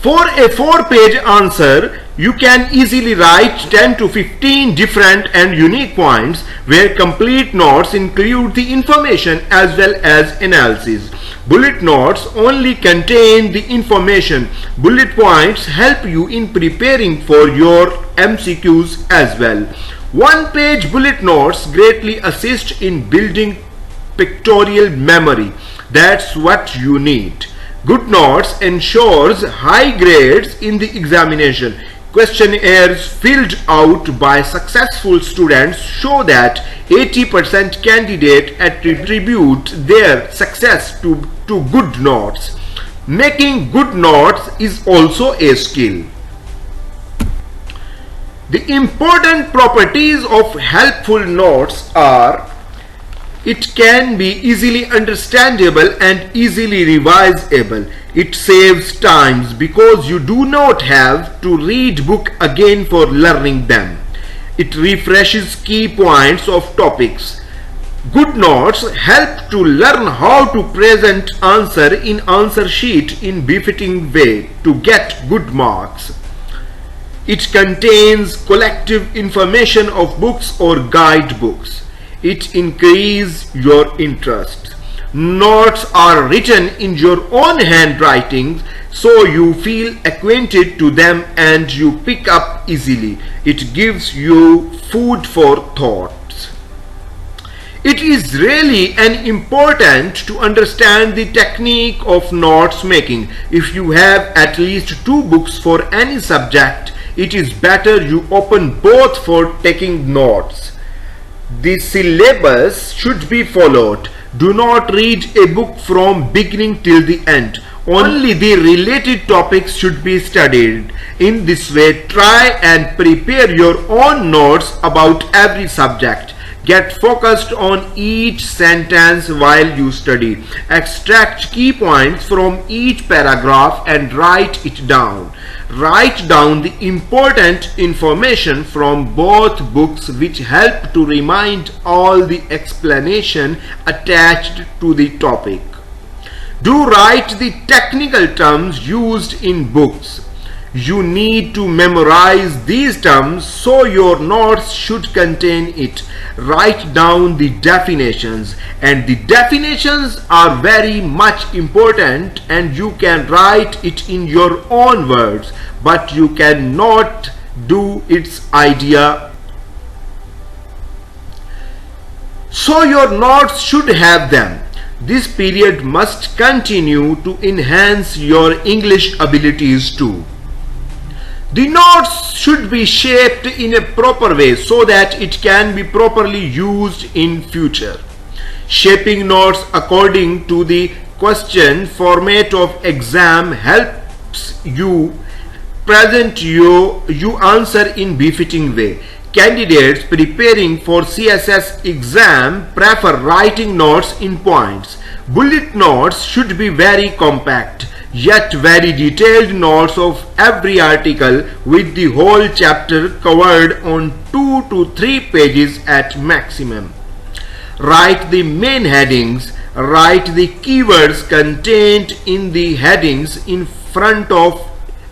For a 4-page answer, you can easily write 10 to 15 different and unique points where complete notes include the information as well as analysis. Bullet notes only contain the information. Bullet points help you in preparing for your MCQs as well. 1-page bullet notes greatly assist in building pictorial memory. That's what you need. Good notes ensures high grades in the examination. Questionnaires filled out by successful students show that 80% candidate attribute their success to good notes. Making good notes is also a skill. The important properties of helpful notes are: it can be easily understandable and easily revisable. It saves times because you do not have to read book again for learning them. It refreshes key points of topics. Good notes help to learn how to present answer in answer sheet in befitting way to get good marks. It contains collective information of books or guidebooks. It increases your interest. Notes are written in your own handwriting, so you feel acquainted to them and you pick up easily. It gives you food for thought. It is really important to understand the technique of notes making. If you have at least 2 books for any subject, it is better you open both for taking notes. The syllabus should be followed. Do not read a book from beginning till the end. Only the related topics should be studied. In this way, try and prepare your own notes about every subject. Get focused on each sentence while you study. Extract key points from each paragraph and write it down. Write down the important information from both books, which help to remind all the explanation attached to the topic. Do write the technical terms used in books. You need to memorize these terms, so your notes should contain it. Write down the definitions, and the definitions are very much important, and you can write it in your own words, but you cannot do its idea. So your notes should have them. This period must continue to enhance your English abilities too. The notes should be shaped in a proper way so that it can be properly used in future. Shaping notes according to the question format of exam helps you present your answer in befitting way. Candidates preparing for Css exam prefer writing notes in points. Bullet notes should be very compact, yet very detailed notes of every article with the whole chapter covered on 2 to 3 pages at maximum. Write the main headings. Write the keywords contained in the headings in front of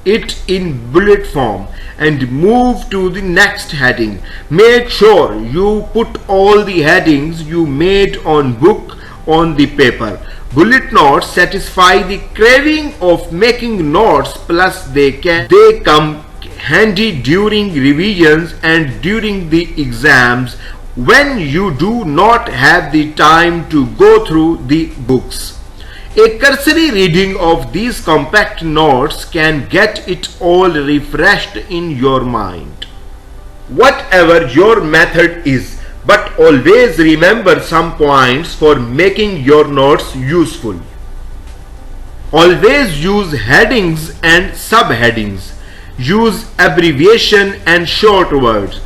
it in bullet form and move to the next heading. Make sure you put all the headings you made on book on the paper. Bullet notes satisfy the craving of making notes, plus they come handy during revisions and during the exams when you do not have the time to go through the books. A cursory reading of these compact notes can get it all refreshed in your mind. Whatever your method is, but always remember some points for making your notes useful. Always use headings and subheadings. Use abbreviation and short words.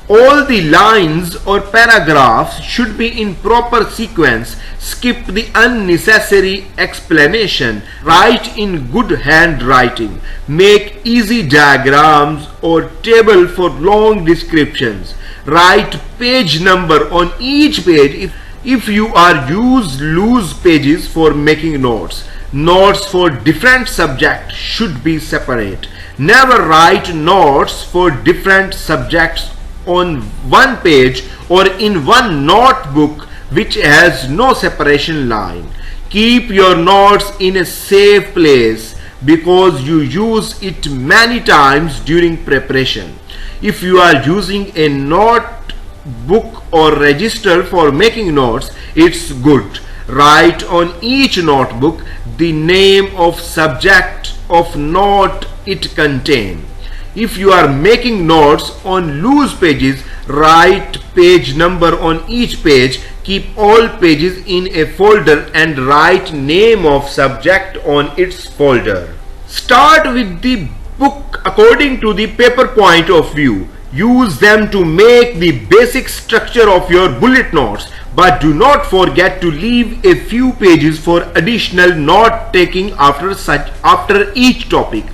All the lines or paragraphs should be in proper sequence. Skip the unnecessary explanation. Write in good handwriting. Make easy diagrams or table for long descriptions. Write page number on each page If you are use loose pages for making notes, notes for different subjects should be separate. Never write notes for different subjects on one page or in one notebook which has no separation line. Keep your notes in a safe place because you use it many times during preparation. If you are using a notebook or register for making notes, it's good. Write on each notebook the name of subject of note it contains. If you are making notes on loose pages, write page number on each page. Keep all pages in a folder and write name of subject on its folder. Start with the book according to the paper point of view. Use them to make the basic structure of your bullet notes, but do not forget to leave a few pages for additional note taking after each topic.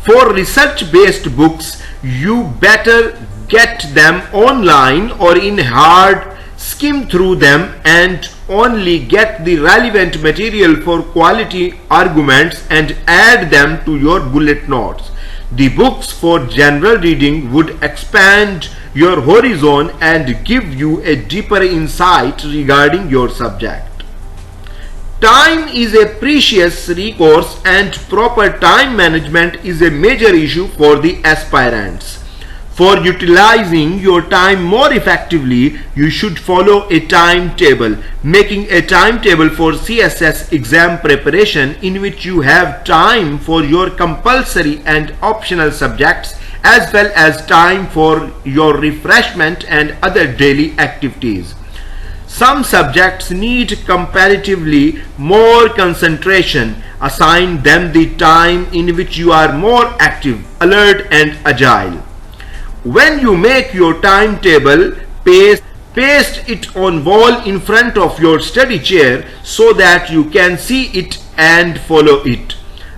For research-based books, you better get them online or in hard, skim through them and only get the relevant material for quality arguments and add them to your bullet notes. The books for general reading would expand your horizon and give you a deeper insight regarding your subject. Time is a precious resource and proper time management is a major issue for the aspirants. For utilizing your time more effectively, you should follow a timetable. Making a timetable for CSS exam preparation in which you have time for your compulsory and optional subjects as well as time for your refreshment and other daily activities. Some subjects need comparatively more concentration. Assign them the time in which you are more active, alert and agile. When you make your timetable, paste it on wall in front of your study chair so that you can see it and follow it.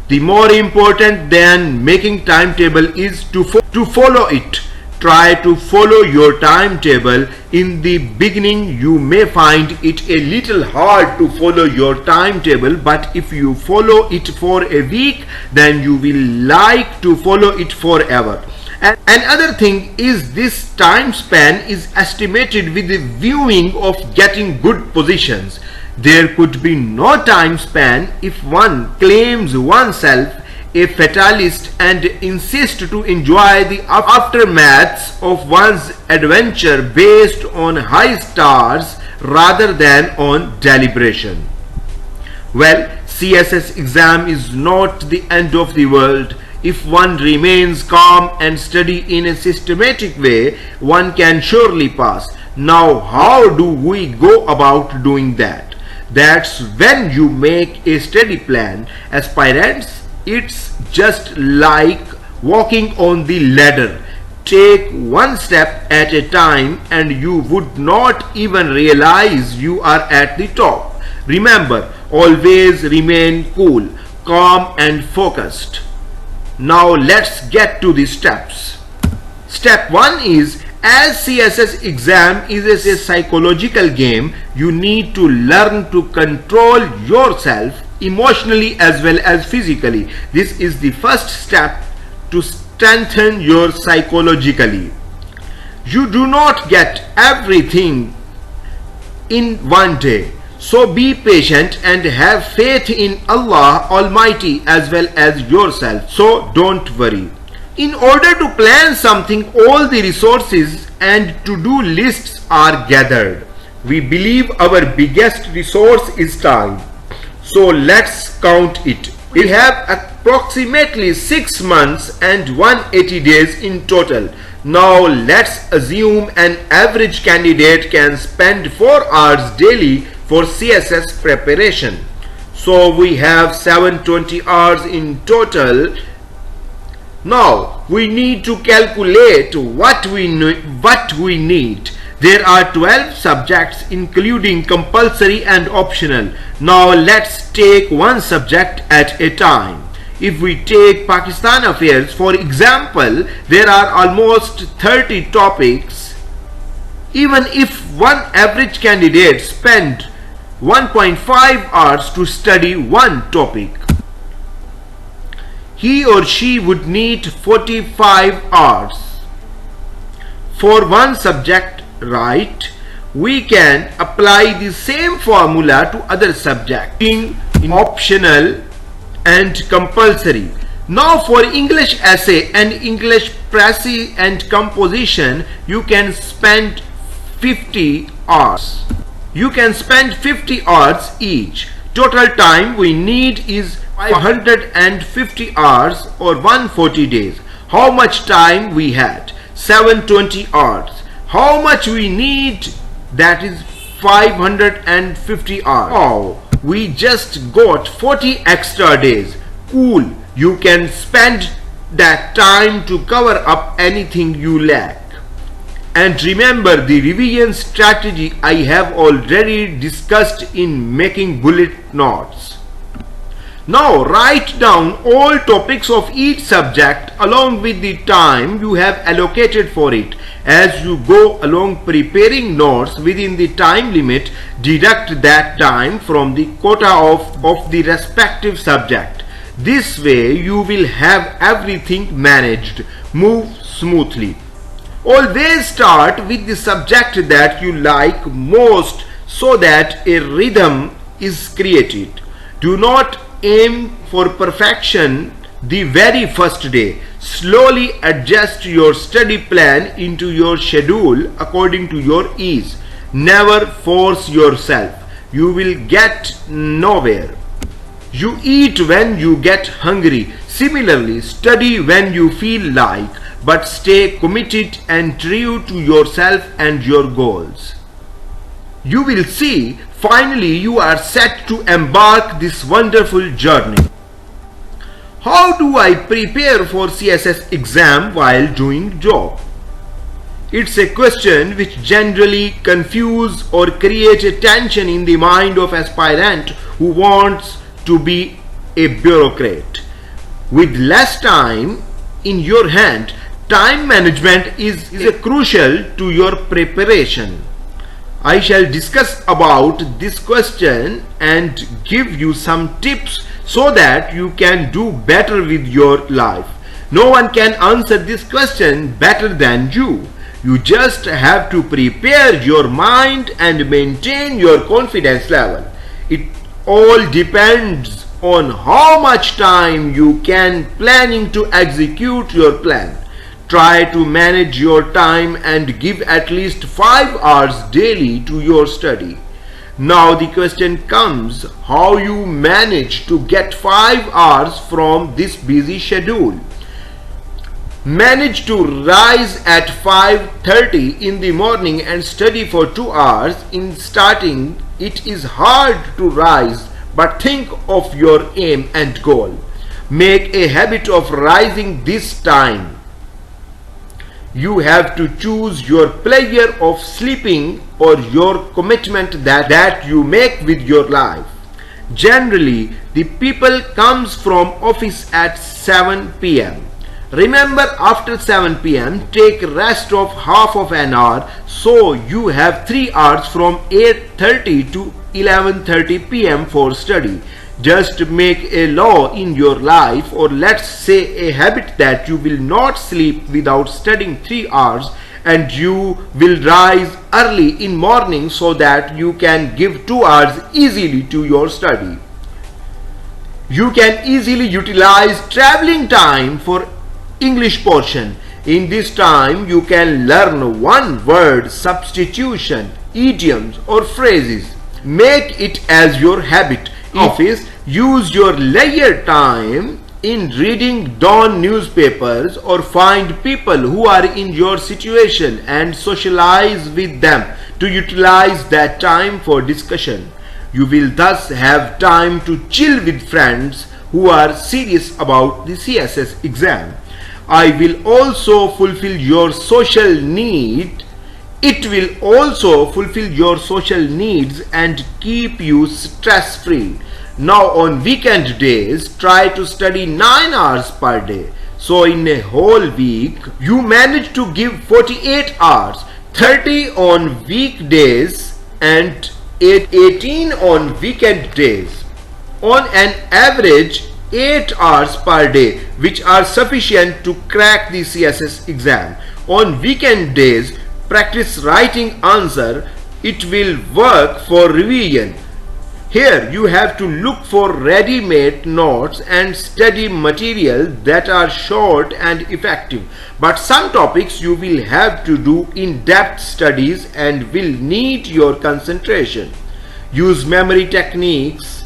The more important than making timetable is to follow it. Try to follow your timetable. In the beginning, you may find it a little hard to follow your timetable, but if you follow it for a week, then you will like to follow it forever. And another thing is this time span is estimated with the viewing of getting good positions. There could be no time span if one claims oneself a fatalist and insists to enjoy the aftermaths of one's adventure based on high stars rather than on deliberation. Well, CSS exam is not the end of the world. If one remains calm and study in a systematic way, one can surely pass. Now, how do we go about doing that? That's when you make a study plan. Aspirants, it's just like walking on the ladder. Take one step at a time and you would not even realize you are at the top. Remember, always remain cool, calm and focused. Now let's get to the steps. Step 1 is, as CSS exam is a psychological game, you need to learn to control yourself emotionally as well as physically. This is the first step to strengthen your psychologically. You do not get everything in one day. So be patient and have faith in Allah Almighty as well as yourself. So don't worry. In order to plan something, all the resources and to-do lists are gathered. We believe our biggest resource is time. So let's count it. We have approximately 6 months and 180 days in total. Now let's assume an average candidate can spend 4 hours daily for CSS preparation. So we have 720 hours in total. Now we need to calculate what we need. There are 12 subjects including compulsory and optional. Now let's take one subject at a time. If we take Pakistan affairs for example, there are almost 30 topics Even if one average candidate spent 1.5 hours to study one topic, he or she would need 45 hours for one subject, right? We can apply the same formula to other subjects, being optional and compulsory. Now for English essay and English prose and composition, you can spend 50 hours. You can spend 50 hours each. Total time we need is 550 hours or 140 days. How much time we had? 720 hours. How much we need? That is 550 hours. Oh, we just got 40 extra days. Cool. You can spend that time to cover up anything you lack. And remember the revision strategy I have already discussed in making bullet notes. Now write down all topics of each subject along with the time you have allocated for it. As you go along preparing notes within the time limit, deduct that time from the quota of the respective subject. This way you will have everything managed, move smoothly. Always start with the subject that you like most so that a rhythm is created. Do not aim for perfection the very first day. Slowly adjust your study plan into your schedule according to your ease. Never force yourself. You will get nowhere. You eat when you get hungry. Similarly, study when you feel like, but stay committed and true to yourself and your goals. You will see, finally you are set to embark this wonderful journey. How do I prepare for CSS exam while doing job? It's a question which generally confuse or create a tension in the mind of aspirant who wants to be a bureaucrat. With less time in your hand, time management is crucial to your preparation. I shall discuss about this question and give you some tips so that you can do better with your life. No one can answer this question better than you. You just have to prepare your mind and maintain your confidence level. It all depends on how much time you can planning to execute your plan. Try to manage your time and give at least 5 hours daily to your study. Now the question comes, how you manage to get 5 hours from this busy schedule? Manage to rise at 5:30 in the morning and study for 2 hours. In starting, it is hard to rise, but think of your aim and goal. Make a habit of rising this time. You have to choose your pleasure of sleeping or your commitment that you make with your life. Generally, the people comes from office at 7 p.m. Remember, after 7 p.m. take rest of half of an hour, so you have 3 hours from 8:30 to 11:30 p.m. for study. Just make a law in your life, or let's say a habit, that you will not sleep without studying 3 hours, and you will rise early in morning so that you can give 2 hours easily to your study. You can easily utilize traveling time for English portion. In this time you can learn one word substitution, idioms or phrases. Make it as your habit. Office, use your leisure time in reading dawn newspapers or find people who are in your situation and socialize with them to utilize that time for discussion. You will thus have time to chill with friends who are serious about the CSS exam. I will also fulfill your social need. It will also fulfill your social needs and keep you stress free. Now on weekend days, try to study 9 hours per day. So in a whole week, you manage to give 48 hours. 30 on weekdays and 18 on weekend days. On an average 8 hours per day, which are sufficient to crack the CSS exam. On weekend days, practice writing answer. It will work for revision. Here you have to look for ready-made notes and study material that are short and effective. But some topics you will have to do in-depth studies and will need your concentration. Use memory techniques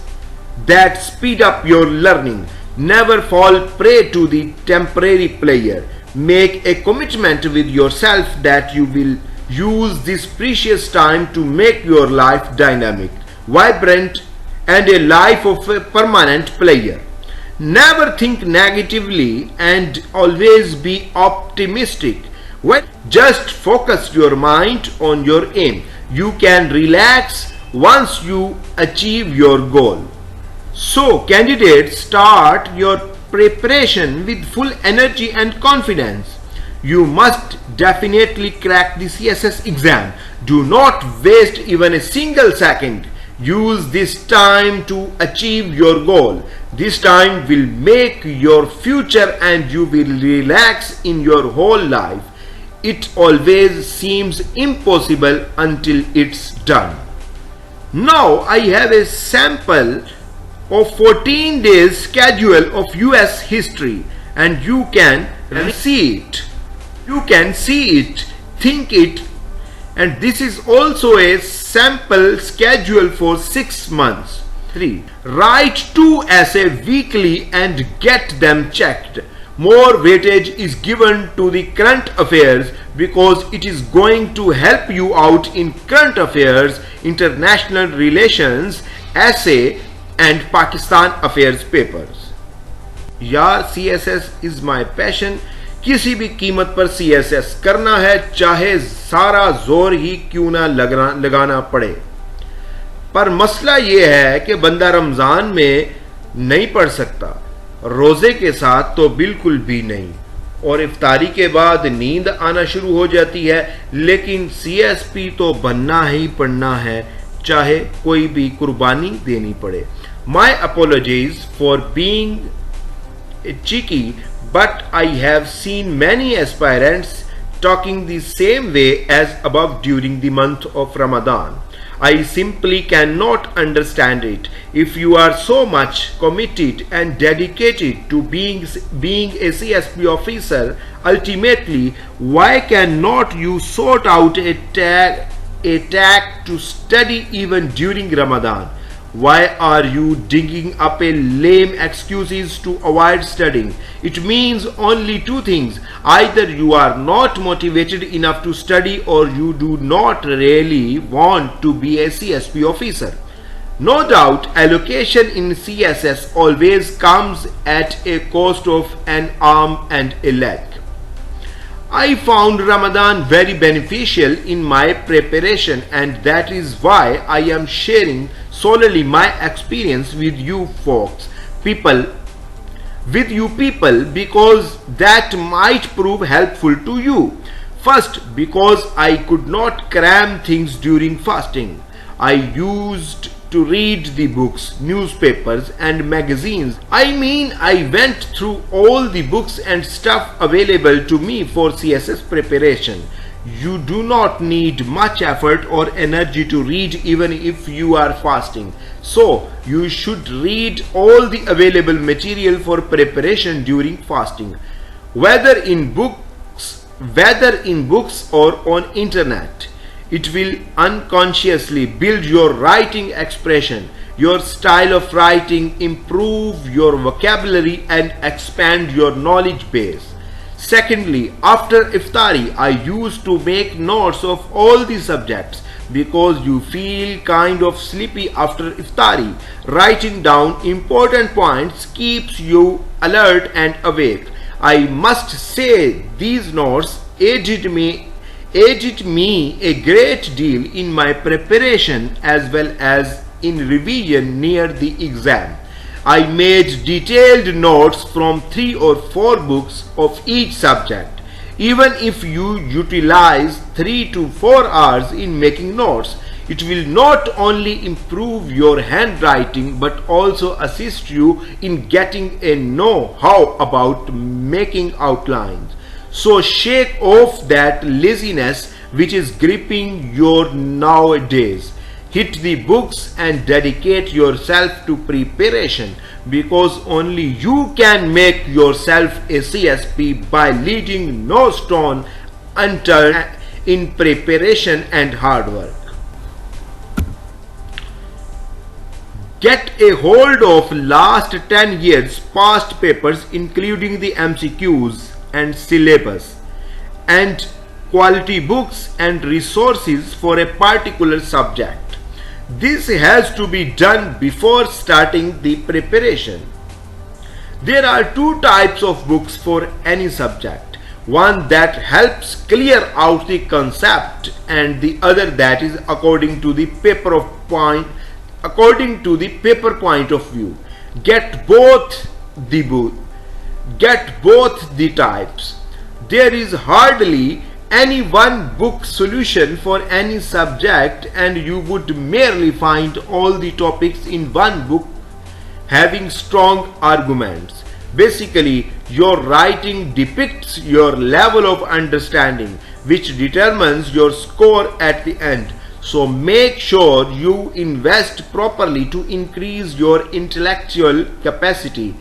that speed up your learning. Never fall prey to the temporary player. Make a commitment with yourself that you will use this precious time to make your life dynamic, vibrant, and a life of a permanent player. Never think negatively and always be optimistic. Just focus your mind on your aim. You can relax once you achieve your goal. So, candidates, start your preparation with full energy and confidence. You must definitely crack the CSS exam. Do not waste even a single second. Use this time to achieve your goal. This time will make your future and you will relax in your whole life. It always seems impossible until it's done. Now I have a sample of 14 days schedule of US history and you can see it. You can see it, think it, and this is also a sample schedule for 6 months. 3. Write 2 essays weekly and get them checked. More weightage is given to the current affairs because it is going to help you out in current affairs, international relations, essay and Pakistan affairs papers. यार CSS is my passion. किसी भी कीमत पर CSS करना है, चाहे सारा जोर ही क्यों ना लगाना पड़े. पर मसला ये है कि बंदा रमज़ान में नहीं पढ़ सकता, रोज़े के साथ तो बिल्कुल भी नहीं, और इफ्तारी के बाद नींद आना शुरू हो जाती है. लेकिन CSP तो बनना ही पड़ना है, चाहे कोई भी कुर्बानी देनी पड़े. My apologies for being cheeky, but I have seen many aspirants talking the same way as above during the month of Ramadan. I simply cannot understand it. If you are so much committed and dedicated to being a CSP officer, ultimately, why cannot you sort out a tack to study even during Ramadan? Why are you digging up a lame excuses to avoid studying? It means only 2 things. Either you are not motivated enough to study or you do not really want to be a CSP officer. No doubt, allocation in CSS always comes at a cost of an arm and a leg. I found Ramadan very beneficial in my preparation, and that is why I am sharing solely my experience with you people, because that might prove helpful to you. First, because I could not cram things during fasting. I used to read the books, newspapers and magazines. I went through all the books and stuff available to me for CSS preparation. You do not need much effort or energy to read even if you are fasting. So, you should read all the available material for preparation during fasting, whether in books or on internet. It will unconsciously build your writing expression, your style of writing, improve your vocabulary and expand your knowledge base. Secondly, after iftari, I used to make notes of all the subjects because you feel kind of sleepy after iftari. Writing down important points keeps you alert and awake. I must say these notes aided me a great deal in my preparation as well as in revision near the exam. I made detailed notes from 3 or 4 books of each subject. Even if you utilize 3 to 4 hours in making notes, it will not only improve your handwriting but also assist you in getting a know-how about making outlines. So shake off that laziness which is gripping you nowadays. Hit the books and dedicate yourself to preparation, because only you can make yourself a CSP by leaving no stone unturned in preparation and hard work. Get a hold of last 10 years past papers, including the MCQs and syllabus, and quality books and resources for a particular subject. This has to be done before starting the preparation. There are two types of books for any subject. One that helps clear out the concept, and the other that is according to the paper point of view. Get both the types. There is hardly any one book solution for any subject, and you would merely find all the topics in one book having strong arguments. Basically, your writing depicts your level of understanding, which determines your score at the end. So make sure you invest properly to increase your intellectual capacity.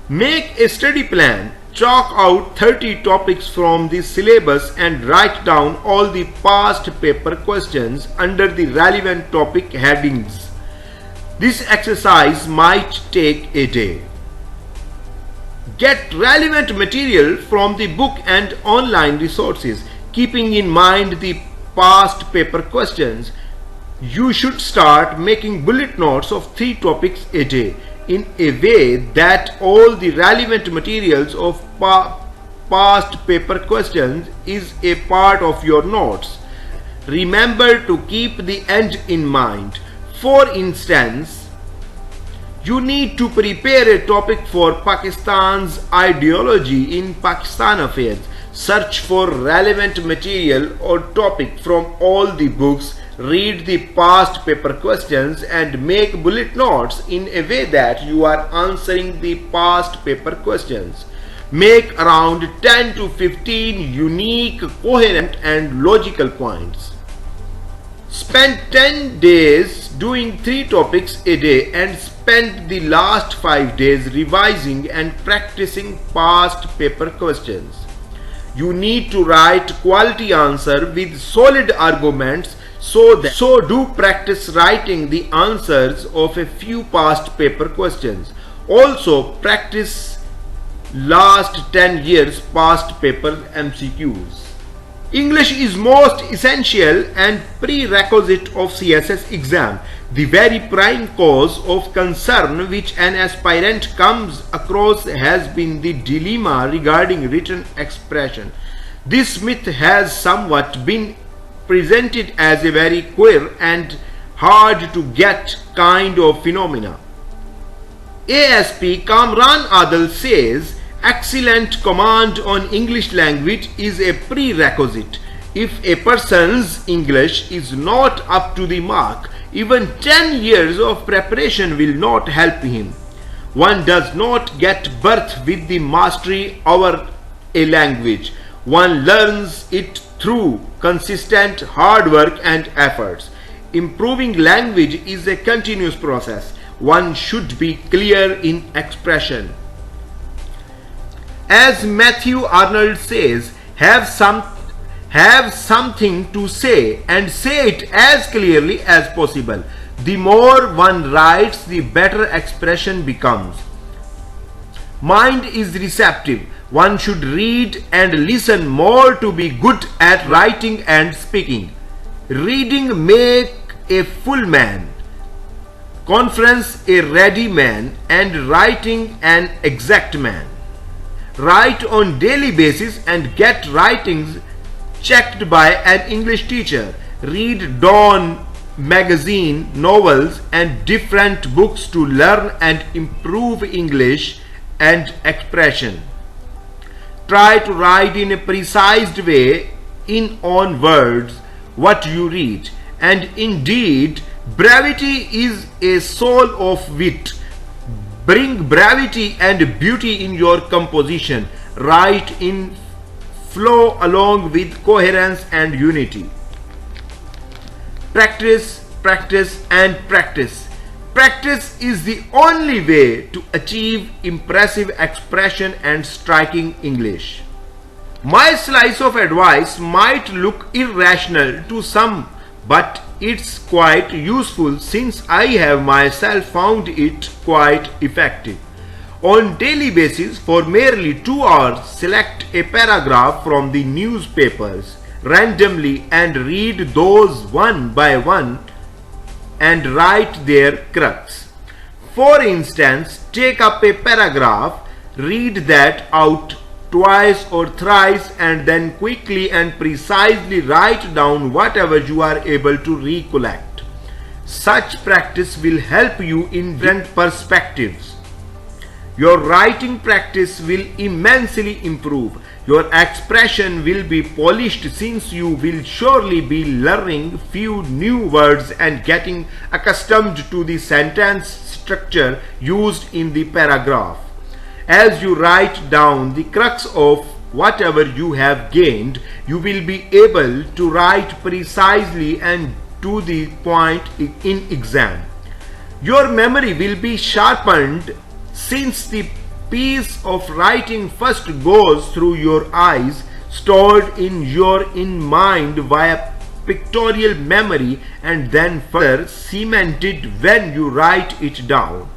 Make a study plan. Chalk out 30 topics from the syllabus and write down all the past paper questions under the relevant topic headings. This exercise might take a day. Get relevant material from the book and online resources. Keeping in mind the past paper questions, you should start making bullet notes of 3 topics a day, in a way that all the relevant materials of past paper questions is a part of your notes. Remember to keep the end in mind. For instance, you need to prepare a topic for Pakistan's ideology in Pakistan affairs. Search for relevant material or topic from all the books, read the past paper questions and make bullet notes in a way that you are answering the past paper questions. Make around 10 to 15 unique, coherent and logical points. Spend 10 days doing 3 topics a day and spend the last 5 days revising and practicing past paper questions. You need to write quality answer with solid arguments, so do practice writing the answers of a few past paper questions. Also practice last 10 years past paper MCQs. English is most essential and prerequisite of CSS exam. The very prime cause of concern which an aspirant comes across has been the dilemma regarding written expression. This myth has somewhat been presented as a very queer and hard to get kind of phenomena. ASP Kamran Adil says, excellent command on English language is a prerequisite. If a person's English is not up to the mark, even 10 years of preparation will not help him. One does not get birth with the mastery over a language. One learns it through consistent hard work and efforts. Improving language is a continuous process. One should be clear in expression. As Matthew Arnold says, have something to say and say it as clearly as possible. The more one writes, the better expression becomes. Mind is receptive. One should read and listen more to be good at writing and speaking. Reading make a full man, conference a ready man, and writing an exact man. Write on daily basis and get writings checked by an English teacher. Read Dawn magazine, novels and different books to learn and improve English and expression. Try to write in a precise way in on words what you read. And indeed, brevity is a soul of wit. Bring brevity and beauty in your composition. Write in flow along with coherence and unity. Practice, practice, and practice. Practice is the only way to achieve impressive expression and striking English. My slice of advice might look irrational to some, but it's quite useful since I have myself found it quite effective. On daily basis for merely 2 hours, select a paragraph from the newspapers randomly and read those one by one and write their crux. For instance, take up a paragraph, read that out twice or thrice and then quickly and precisely write down whatever you are able to recollect. Such practice will help you in different perspectives. Your writing practice will immensely improve. Your expression will be polished since you will surely be learning few new words and getting accustomed to the sentence structure used in the paragraph. As you write down the crux of whatever you have gained, you will be able to write precisely and to the point in exam. Your memory will be sharpened since the piece of writing first goes through your eyes, stored in your mind via pictorial memory and then further cemented when you write it down.